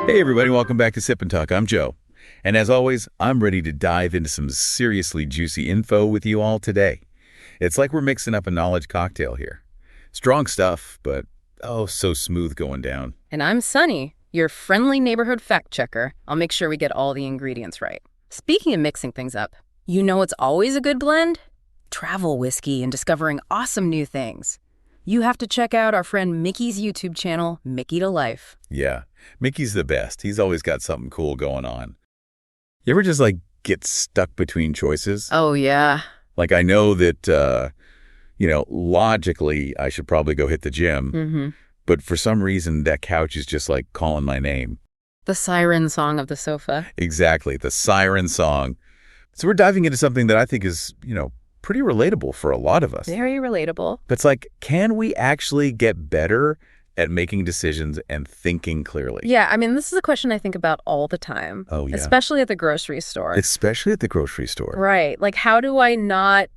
Hey everybody, welcome back to Sip and Talk. I'm Joe. And as always, I'm ready to dive into some seriously juicy info with you all today. It's like we're mixing up a knowledge cocktail here. Strong stuff, but oh, so smooth going down. And I'm Sunny, your friendly neighborhood fact checker. I'll make sure we get all the ingredients right. Speaking of mixing things up, you know it's always a good blend? Travel whiskey and discovering awesome new things. You have to check out our friend Micky's YouTube channel, Mickytolife. Yeah, Mickey's the best. He's always got something cool going on. You ever just get stuck between choices? Oh, yeah. Like I know that, logically I should probably go hit the gym, but for some reason that couch is just calling my name. The siren song of the sofa. Exactly, the siren song. So we're diving into something that I think is, pretty relatable for a lot of us. Very relatable. But it's can we actually get better at making decisions and thinking clearly? Yeah, I mean, this is a question I think about all the time. Oh, yeah. Especially at the grocery store. Especially at the grocery store. Right. How do I not,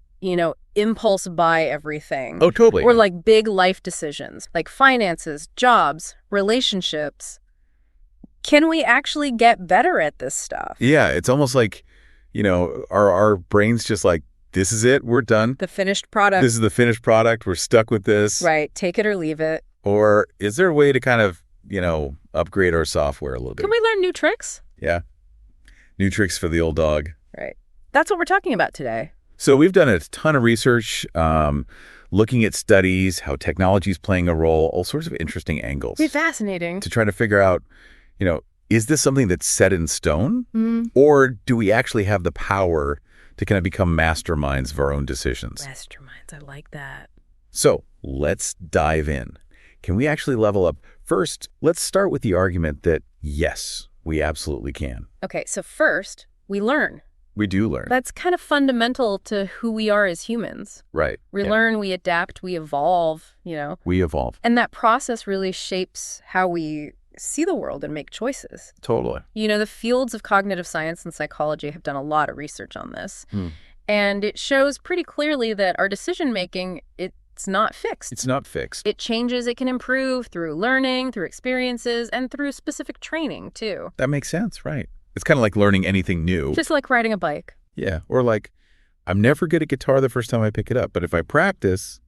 impulse buy everything? Oh, totally. Or big life decisions, like finances, jobs, relationships. Can we actually get better at this stuff? Yeah, it's almost our brains just this is it, we're done. The finished product. This is the finished product, we're stuck with this. Right, take it or leave it. Or is there a way to kind of, upgrade our software a little bit? Can we learn new tricks? Yeah, new tricks for the old dog. Right. That's what we're talking about today. So we've done a ton of research, looking at studies, how technology is playing a role, all sorts of interesting angles. It's fascinating. To try to figure out, is this something that's set in stone? Or do we actually have the power to kind of become masterminds of our own decisions? Masterminds, I like that. So let's dive in. Can we actually level up? First, let's start with the argument that, yes, we absolutely can. Okay, so first, we learn. We do learn. That's kind of fundamental to who we are as humans. Right. We learn, we adapt, we evolve, We evolve. And that process really shapes how we see the world and make choices. Totally. The fields of cognitive science and psychology have done a lot of research on this. And it shows pretty clearly that our decision-making, it's not fixed. It's not fixed. It changes, it can improve through learning, through experiences, and through specific training, too. That makes sense, right. It's kind of like learning anything new. Just like riding a bike. Yeah, or I'm never good at guitar the first time I pick it up, but if I practice,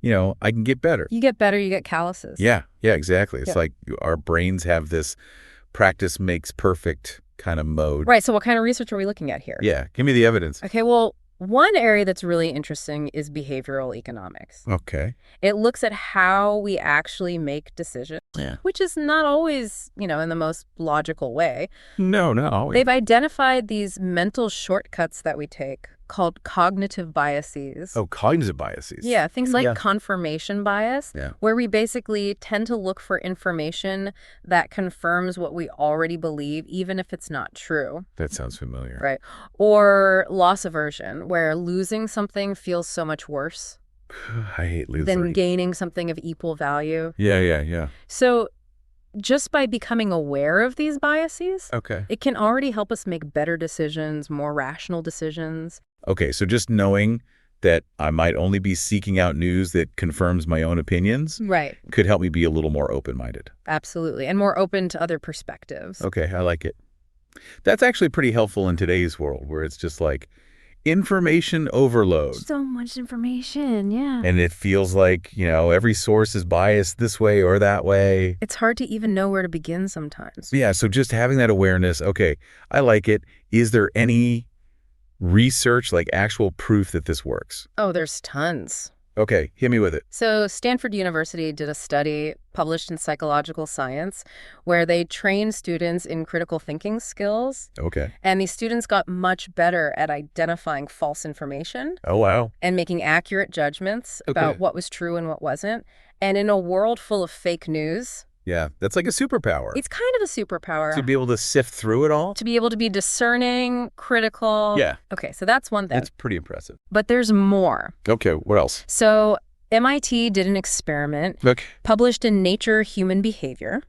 I can get better. You get better, you get calluses. Yeah, exactly. It's like our brains have this practice makes perfect kind of mode. Right, so what kind of research are we looking at here? Yeah, give me the evidence. Okay, well, one area that's really interesting is behavioral economics. Okay. It looks at how we actually make decisions, which is not always, in the most logical way. No, not always. They've identified these mental shortcuts that we take called cognitive biases. Oh, cognitive biases. Yeah, things like confirmation bias, where we basically tend to look for information that confirms what we already believe, even if it's not true. That sounds familiar. Right. Or loss aversion, where losing something feels so much worse. I hate losing. Than gaining something of equal value. Yeah. So just by becoming aware of these biases, it can already help us make better decisions, more rational decisions. Okay, so just knowing that I might only be seeking out news that confirms my own opinions could help me be a little more open-minded. Absolutely, and more open to other perspectives. Okay, I like it. That's actually pretty helpful in today's world where it's just information overload. So much information, yeah. And it feels like, every source is biased this way or that way. It's hard to even know where to begin sometimes. Yeah, so just having that awareness, okay, I like it. Is there any research, actual proof that this works? Oh, there's tons. Okay, hit me with it. So Stanford University did a study published in Psychological Science where they trained students in critical thinking skills. Okay. And these students got much better at identifying false information. Oh, wow. And making accurate judgments about what was true and what wasn't. And in a world full of fake news, Yeah, that's like a superpower. It's kind of a superpower. To be able to sift through it all? To be able to be discerning, critical. Yeah. Okay, so that's one thing. It's pretty impressive. But there's more. Okay, what else? So MIT did an experiment published in Nature Human Behavior,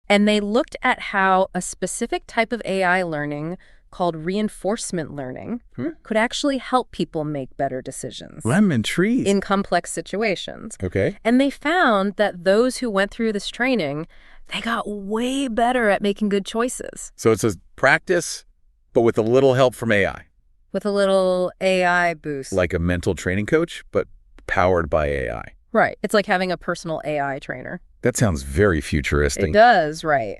and they looked at how a specific type of AI learning called reinforcement learning could actually help people make better decisions. I'm intrigued. In complex situations. Okay. And they found that those who went through this training they got way better at making good choices. So it's a practice, but with a little help from AI. With a little AI boost. Like a mental training coach, but powered by AI. Right. It's like having a personal AI trainer. That sounds very futuristic. It does, right.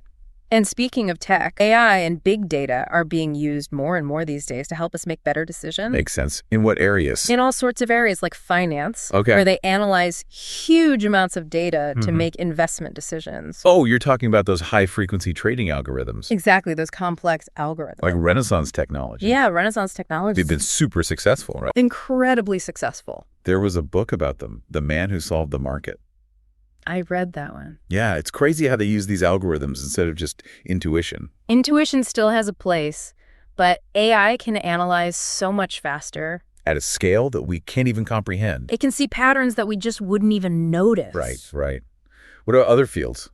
And speaking of tech, AI and big data are being used more and more these days to help us make better decisions. Makes sense. In what areas? In all sorts of areas like finance, Okay. where they analyze huge amounts of data to make investment decisions. Oh, you're talking about those high-frequency trading algorithms. Exactly, those complex algorithms. Like Renaissance technology. Yeah, Renaissance technology. They've been super successful, right? Incredibly successful. There was a book about them, The Man Who Solved the Market. I read that one. Yeah, it's crazy how they use these algorithms instead of just intuition. Intuition still has a place, but AI can analyze so much faster. At a scale that we can't even comprehend. It can see patterns that we just wouldn't even notice. Right. What about other fields?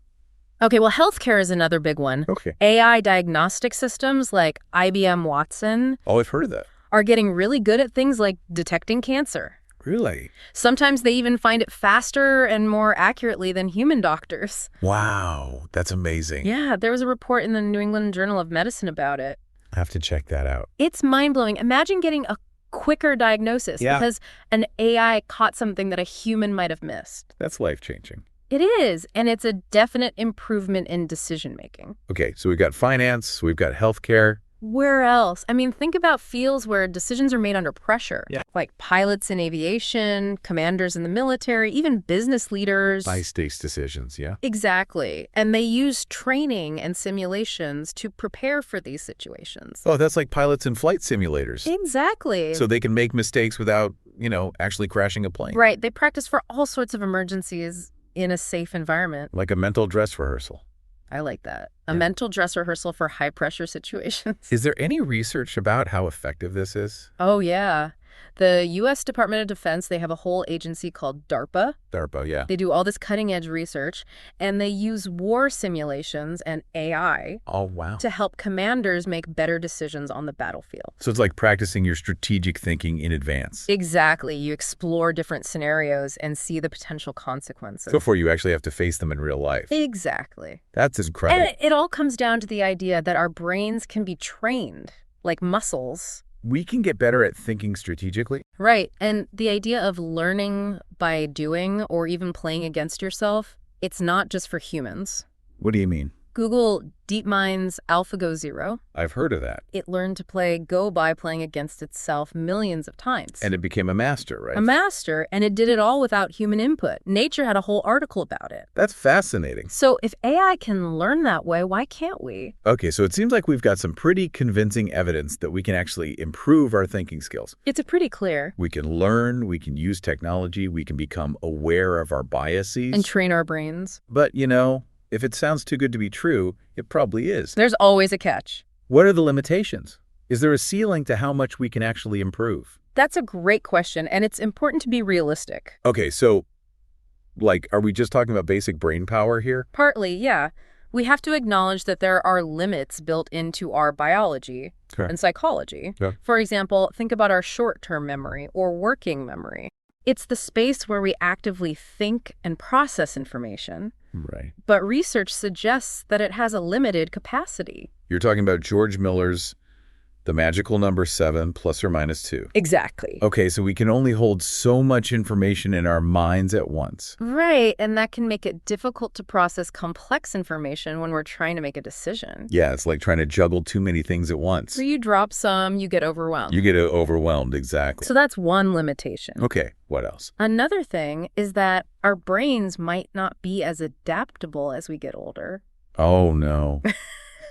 Okay, well, healthcare is another big one. Okay. AI diagnostic systems like IBM Watson Oh, I've heard of that. are getting really good at things like detecting cancer. Really? Sometimes they even find it faster and more accurately than human doctors. Wow, that's amazing. Yeah, there was a report in the New England Journal of Medicine about it. I have to check that out. It's mind-blowing. Imagine getting a quicker diagnosis because an AI caught something that a human might have missed. That's life-changing. It is, and it's a definite improvement in decision-making. Okay, so we've got finance, we've got healthcare. Where else? I mean, think about fields where decisions are made under pressure. Yeah. Like pilots in aviation, commanders in the military, even business leaders. High-stakes decisions, yeah? Exactly. And they use training and simulations to prepare for these situations. Oh, that's like pilots in flight simulators. Exactly. So they can make mistakes without, actually crashing a plane. Right. They practice for all sorts of emergencies in a safe environment. Like a mental dress rehearsal. I like that. A mental dress rehearsal for high-pressure situations. Is there any research about how effective this is? Oh, yeah. The U.S. Department of Defense, they have a whole agency called DARPA. DARPA, yeah. They do all this cutting-edge research, and they use war simulations and AI Oh, wow. to help commanders make better decisions on the battlefield. So it's like practicing your strategic thinking in advance. Exactly. You explore different scenarios and see the potential consequences. Before you actually have to face them in real life. Exactly. That's incredible. And it all comes down to the idea that our brains can be trained, like muscles. We can get better at thinking strategically. Right. And the idea of learning by doing or even playing against yourself, it's not just for humans. What do you mean? Google DeepMind's AlphaGo Zero. I've heard of that. It learned to play Go by playing against itself millions of times. And it became a master, right? A master, and it did it all without human input. Nature had a whole article about it. That's fascinating. So if AI can learn that way, why can't we? Okay, so it seems like we've got some pretty convincing evidence that we can actually improve our thinking skills. It's pretty clear. We can learn, we can use technology, we can become aware of our biases. And train our brains. But, if it sounds too good to be true, it probably is. There's always a catch. What are the limitations? Is there a ceiling to how much we can actually improve? That's a great question, and it's important to be realistic. Okay, so, are we just talking about basic brain power here? Partly, yeah. We have to acknowledge that there are limits built into our biology and psychology. Yeah. For example, think about our short-term memory or working memory. It's the space where we actively think and process information. Right. But research suggests that it has a limited capacity. You're talking about George Miller's The Magical Number 7 ± 2. Exactly. Okay, so we can only hold so much information in our minds at once. Right, and that can make it difficult to process complex information when we're trying to make a decision. Yeah, it's like trying to juggle too many things at once. So you drop some, you get overwhelmed. You get overwhelmed, exactly. So that's one limitation. Okay, what else? Another thing is that our brains might not be as adaptable as we get older. Oh, no.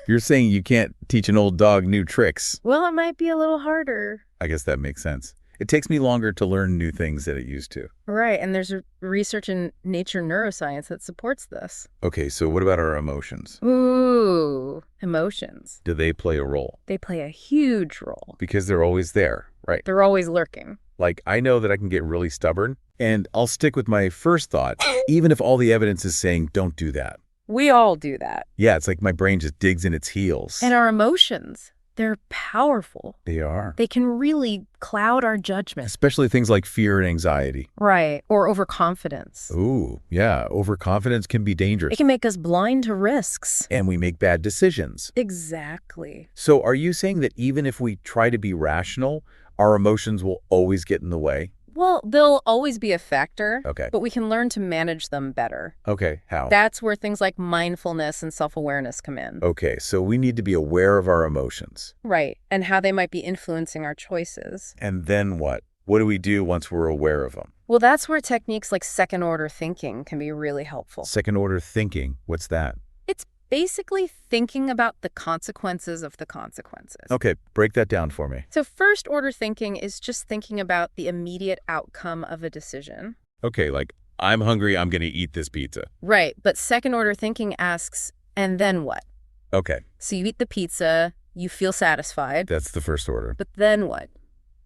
You're saying you can't teach an old dog new tricks. Well, it might be a little harder. I guess that makes sense. It takes me longer to learn new things than it used to. Right, and there's research in nature neuroscience that supports this. Okay, so what about our emotions? Ooh, emotions. Do they play a role? They play a huge role. Because they're always there, right? They're always lurking. Like, I know that I can get really stubborn, and I'll stick with my first thought, even if all the evidence is saying don't do that. We all do that. Yeah, it's like my brain just digs in its heels. And our emotions, they're powerful. They are. They can really cloud our judgment. Especially things like fear and anxiety. Right. Or overconfidence. Ooh, yeah. Overconfidence can be dangerous. It can make us blind to risks. And we make bad decisions. Exactly. So are you saying that even if we try to be rational, our emotions will always get in the way? Well, they'll always be a factor, Okay. but we can learn to manage them better. Okay, how? That's where things like mindfulness and self-awareness come in. Okay, so we need to be aware of our emotions. Right, and how they might be influencing our choices. And then what? What do we do once we're aware of them? Well, that's where techniques like second-order thinking can be really helpful. Second-order thinking, what's that? It's basically thinking about the consequences of the consequences. Okay, break that down for me. So first-order thinking is just thinking about the immediate outcome of a decision. Okay, like, I'm hungry, I'm going to eat this pizza. Right, but second-order thinking asks, and then what? Okay. So you eat the pizza, you feel satisfied. That's the first order. But then what?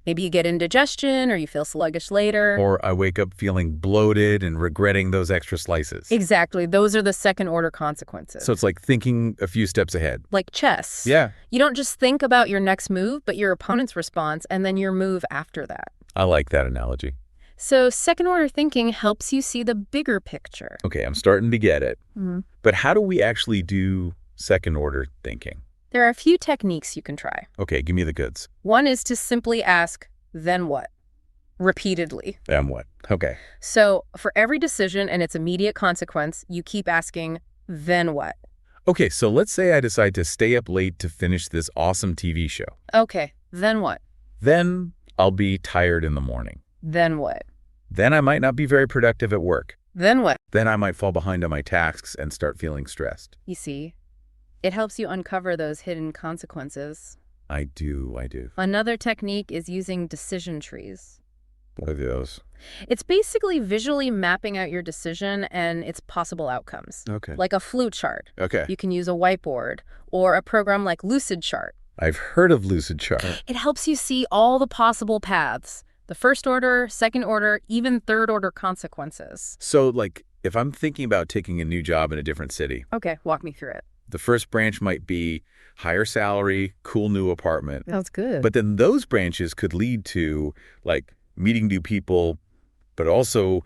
Maybe you get indigestion or you feel sluggish later. Or I wake up feeling bloated and regretting those extra slices. Exactly. Those are the second-order consequences. So it's like thinking a few steps ahead. Like chess. Yeah. You don't just think about your next move, but your opponent's response and then your move after that. I like that analogy. So second-order thinking helps you see the bigger picture. Okay, I'm starting to get it. Mm-hmm. But how do we actually do second-order thinking? There are a few techniques you can try. Okay, give me the goods. One is to simply ask, then what? Repeatedly. Then what? Okay. So for every decision and its immediate consequence, you keep asking, then what? Okay, so let's say I decide to stay up late to finish this awesome TV show. Okay, then what? Then I'll be tired in the morning. Then what? Then I might not be very productive at work. Then what? Then I might fall behind on my tasks and start feeling stressed. You see, it helps you uncover those hidden consequences. I do. Another technique is using decision trees. What are those? It's basically visually mapping out your decision and its possible outcomes. Okay. Like a flue chart. Okay. You can use a whiteboard or a program like Lucid Chart. I've heard of Lucid Chart. It helps you see all the possible paths. The first order, second order, even third order consequences. So, like, if I'm thinking about taking a new job in a different city, Okay, walk me through it. the first branch might be higher salary, cool new apartment. That's good. But then those branches could lead to, like, meeting new people, but also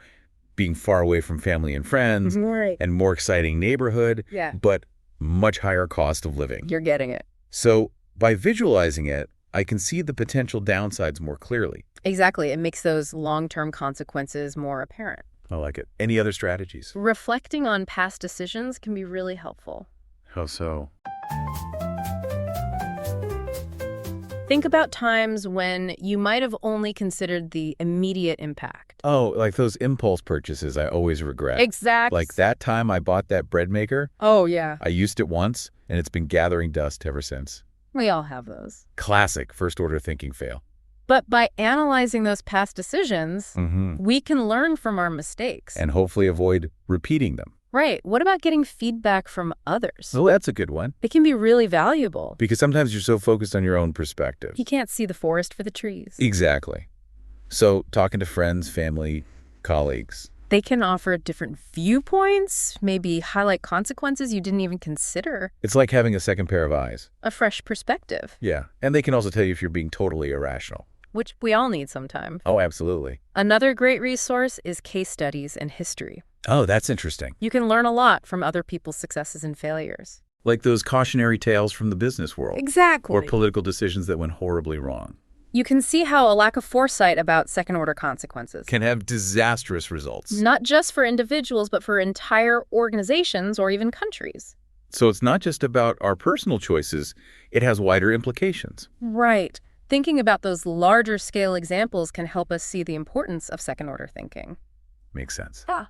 being far away from family and friends, Right. and more exciting neighborhood, Yeah. but much higher cost of living. You're getting it. So by visualizing it, I can see the potential downsides more clearly. Exactly. It makes those long-term consequences more apparent. I like it. Any other strategies? Reflecting on past decisions can be really helpful. How so? Think about times when you might have only considered the immediate impact. Oh, like those impulse purchases I always regret. Exactly. Like that time I bought that bread maker. Oh, yeah. I used it once, and it's been gathering dust ever since. We all have those. Classic first-order thinking fail. But by analyzing those past decisions, Mm-hmm. we can learn from our mistakes. And hopefully avoid repeating them. Right. What about getting feedback from others? Oh, that's a good one. It can be really valuable. Because sometimes you're so focused on your own perspective. You can't see the forest for the trees. Exactly. So talking to friends, family, colleagues. They can offer different viewpoints, maybe highlight consequences you didn't even consider. It's like having a second pair of eyes. A fresh perspective, Yeah. And they can also tell you if you're being totally irrational. which we all need sometimes. Oh, absolutely. Another great resource is case studies and history. Oh, that's interesting. You can learn a lot from other people's successes and failures. Like those cautionary tales from the business world. Exactly. Or political decisions that went horribly wrong. You can see how a lack of foresight about second-order consequences Can have disastrous results. not just for individuals, but for entire organizations or even countries. So it's not just about our personal choices, it has wider implications. Right. Thinking about those larger scale examples can help us see the importance of second-order thinking. Makes sense. Ah.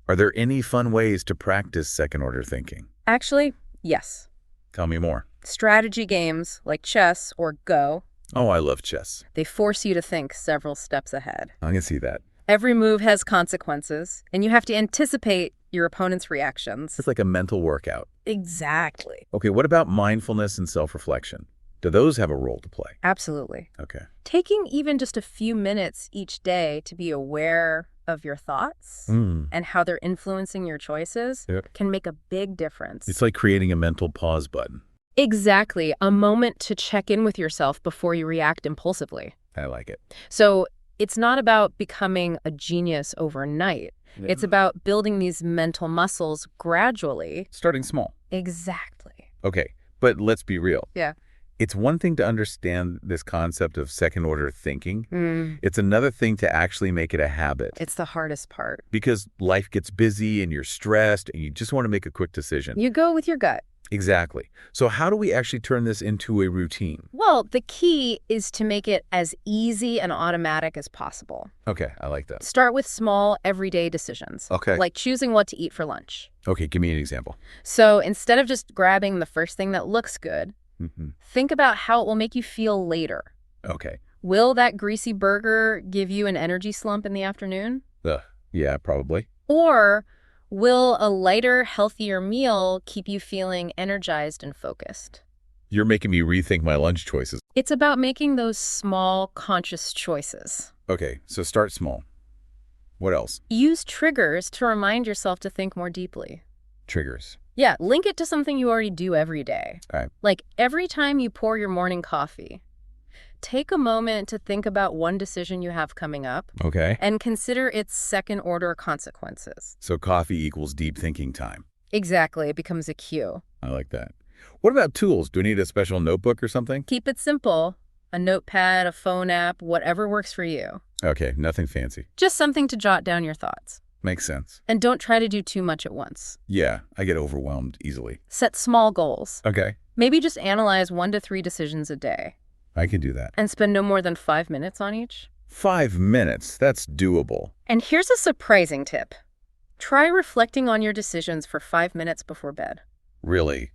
Are there any fun ways to practice second-order thinking? Actually, yes. Tell me more. Strategy games like chess or Go, Oh, I love chess. they force you to think several steps ahead. I can see that. Every move has consequences, and you have to anticipate your opponent's reactions. It's like a mental workout. Exactly. Okay, what about mindfulness and self-reflection? Do those have a role to play? Absolutely. Okay. Taking even just a few minutes each day to be aware of your thoughts and how they're influencing your choices Yep. can make a big difference. It's like creating a mental pause button. Exactly. A moment to check in with yourself before you react impulsively. I like it. So it's not about becoming a genius overnight. Yeah. It's about building these mental muscles gradually. Starting small. Exactly. Okay, but let's be real. Yeah. It's one thing to understand this concept of second-order thinking. It's another thing to actually make it a habit. It's the hardest part. Because life gets busy and you're stressed and you just want to make a quick decision. You go with your gut. Exactly. So how do we actually turn this into a routine? Well, the key is to make it as easy and automatic as possible. Okay, I like that. Start with small, everyday decisions. Okay. Like choosing what to eat for lunch. Okay, give me an example. So instead of just grabbing the first thing that looks good, think about how it will make you feel later. Okay. Will that greasy burger give you an energy slump in the afternoon? Yeah, probably. Or will a lighter, healthier meal keep you feeling energized and focused? You're making me rethink my lunch choices. It's about making those small, conscious choices. Okay, so start small. What else? Use triggers to remind yourself to think more deeply. Triggers. Yeah, link it to something you already do every day. All right. Like every time you pour your morning coffee, take a moment to think about one decision you have coming up. Okay. And consider its second-order consequences. So coffee equals deep thinking time. Exactly, it becomes a cue. I like that. What about tools? Do we need a special notebook or something? Keep it simple. A notepad, a phone app, whatever works for you. Okay, nothing fancy. Just something to jot down your thoughts. Makes sense. And don't try to do too much at once. Yeah, I get overwhelmed easily. Set small goals. Okay. Maybe just analyze 1 to 3 decisions a day. I can do that. And spend no more than 5 minutes on each. 5 minutes? That's doable. And here's a surprising tip. Try reflecting on your decisions for 5 minutes before bed. Really?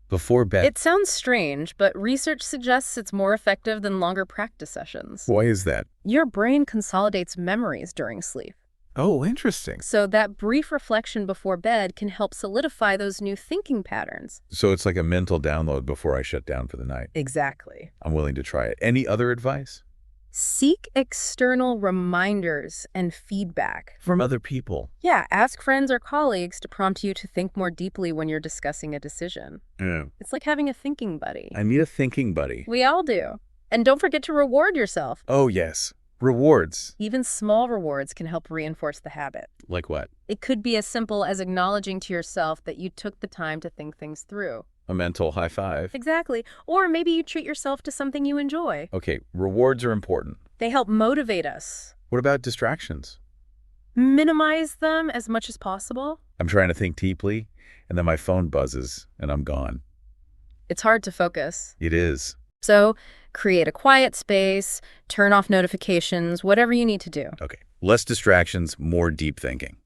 Before bed? It sounds strange, but research suggests it's more effective than longer practice sessions. Why is that? Your brain consolidates memories during sleep. Oh, interesting. So that brief reflection before bed can help solidify those new thinking patterns. So it's like a mental download before I shut down for the night. Exactly. I'm willing to try it. Any other advice? Seek external reminders and feedback. From other people? Yeah, ask friends or colleagues to prompt you to think more deeply when you're discussing a decision. Yeah. It's like having a thinking buddy. I need a thinking buddy. We all do. And don't forget to reward yourself. Oh, yes. Rewards. Even small rewards can help reinforce the habit. Like what? It could be as simple as acknowledging to yourself that you took the time to think things through. A mental high five. Exactly. Or maybe you treat yourself to something you enjoy. Okay, rewards are important. They help motivate us. What about distractions? Minimize them as much as possible. I'm trying to think deeply, and then my phone buzzes, and I'm gone. It's hard to focus. It is. So create a quiet space, turn off notifications, whatever you need to do. Okay, less distractions, more deep thinking.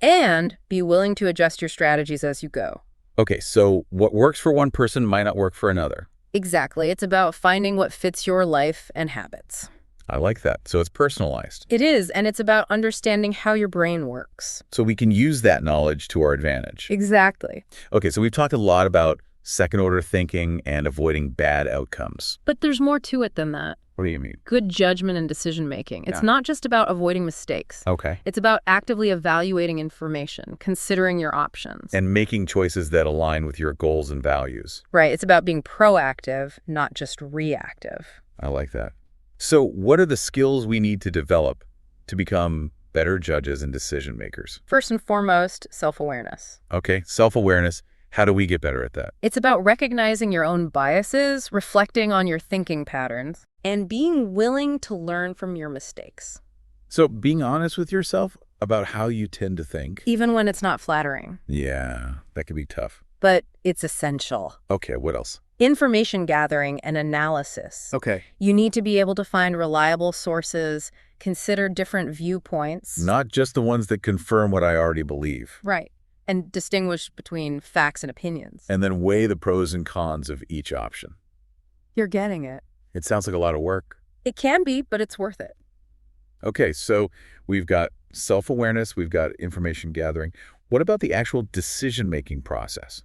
And be willing to adjust your strategies as you go. Okay, so what works for one person might not work for another. Exactly. It's about finding what fits your life and habits. I like that. So it's personalized. It is, and it's about understanding how your brain works. So we can use that knowledge to our advantage. Exactly. Okay, so we've talked a lot about second-order thinking and avoiding bad outcomes. But there's more to it than that. What do you mean? Good judgment and decision-making. It's Yeah. not just about avoiding mistakes. Okay. It's about actively evaluating information, considering your options. And making choices that align with your goals and values. Right. It's about being proactive, not just reactive. I like that. So what are the skills we need to develop to become better judges and decision makers? First and foremost, self-awareness. Okay, self-awareness. How do we get better at that? It's about recognizing your own biases, reflecting on your thinking patterns, and being willing to learn from your mistakes. So being honest with yourself about how you tend to think. Even when it's not flattering. Yeah, that could be tough. But it's essential. Okay, what else? Information gathering and analysis. Okay. You need to be able to find reliable sources, consider different viewpoints. Not just the ones that confirm what I already believe. Right. And distinguish between facts and opinions. And then weigh the pros and cons of each option. You're getting it. It sounds like a lot of work. It can be, but it's worth it. Okay, so we've got self-awareness, we've got information gathering. What about the actual decision-making process?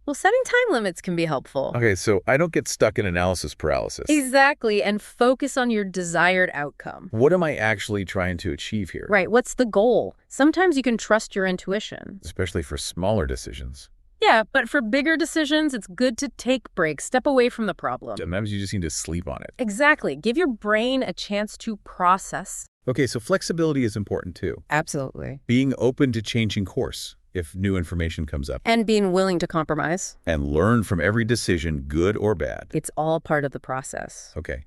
Well, setting time limits can be helpful. Okay, so I don't get stuck in analysis paralysis. Exactly, and focus on your desired outcome. What am I actually trying to achieve here? Right, what's the goal? Sometimes you can trust your intuition. Especially for smaller decisions. Yeah, but for bigger decisions, it's good to take breaks, step away from the problem. Sometimes you just need to sleep on it. Exactly. Give your brain a chance to process. Okay, so flexibility is important too. Absolutely. Being open to changing course if new information comes up. And being willing to compromise. And learn from every decision, good or bad. It's all part of the process. Okay.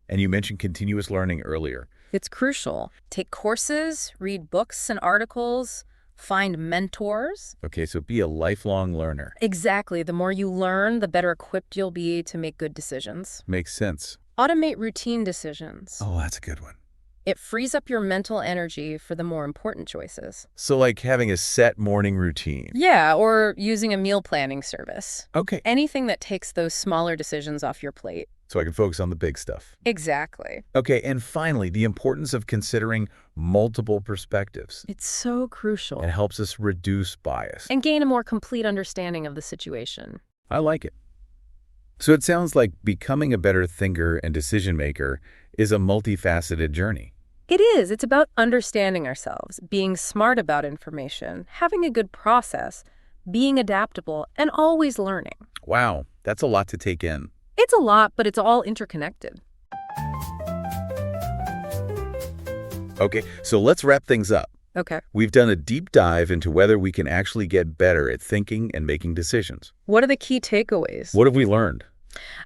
And you mentioned continuous learning earlier. It's crucial. Take courses, read books and articles, find mentors. Okay, so be a lifelong learner. Exactly. The more you learn, the better equipped you'll be to make good decisions. Makes sense. Automate routine decisions. Oh, that's a good one. It frees up your mental energy for the more important choices. So like having a set morning routine. Yeah, or using a meal planning service. Okay. Anything that takes those smaller decisions off your plate. So I can focus on the big stuff. Exactly. Okay, and finally, the importance of considering multiple perspectives. It's so crucial. It helps us reduce bias. And gain a more complete understanding of the situation. I like it. So it sounds like becoming a better thinker and decision maker is a multifaceted journey. It is. It's about understanding ourselves, being smart about information, having a good process, being adaptable, and always learning. Wow, that's a lot to take in. It's a lot, but it's all interconnected. Okay, so let's wrap things up. Okay. We've done a deep dive into whether we can actually get better at thinking and making decisions. What are the key takeaways? What have we learned?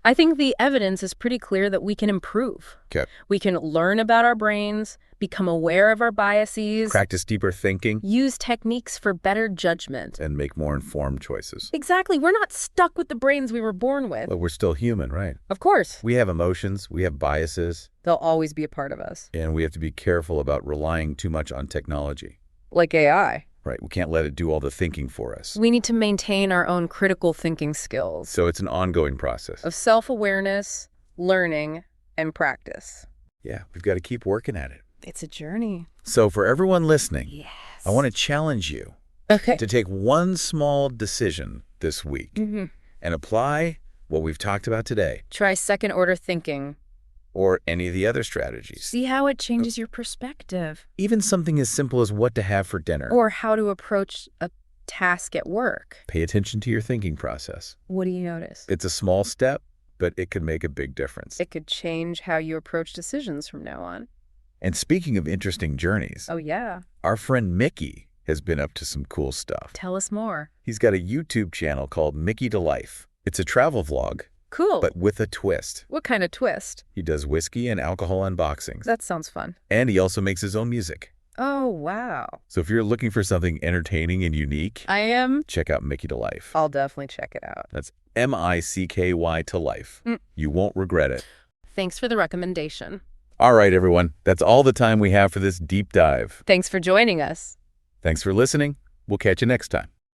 I think the evidence is pretty clear that we can improve. Okay. We can learn about our brains, become aware of our biases, Practice deeper thinking, use techniques for better judgment. and make more informed choices. Exactly. We're not stuck with the brains we were born with. But we're still human, right? Of course. We have emotions, we have biases, They'll always be a part of us. and we have to be careful about relying too much on technology. Like AI. Right, we can't let it do all the thinking for us. We need to maintain our own critical thinking skills So it's an ongoing process. of self-awareness, learning, and practice. Yeah, we've got to keep working at it. It's a journey. So for everyone listening, Yes. I want to challenge you Okay. to take one small decision this week and apply what we've talked about today Try second-order thinking. or any of the other strategies. See how it changes your perspective. Even something as simple as what to have for dinner. Or how to approach a task at work. Pay attention to your thinking process. What do you notice? It's a small step, but it could make a big difference. It could change how you approach decisions from now on. And speaking of interesting journeys, Oh, yeah. our friend Micky has been up to some cool stuff. Tell us more. He's got a YouTube channel called Mickeytolife. It's a travel vlog, Cool. but with a twist. What kind of twist? He does whiskey and alcohol unboxings. That sounds fun. And he also makes his own music. Oh, wow. So if you're looking for something entertaining and unique, I am. check out Mickeytolife. I'll definitely check it out. That's M-I-C-K-Y to life. You won't regret it. Thanks for the recommendation. All right, everyone. That's all the time we have for this deep dive. Thanks for joining us. Thanks for listening. We'll catch you next time.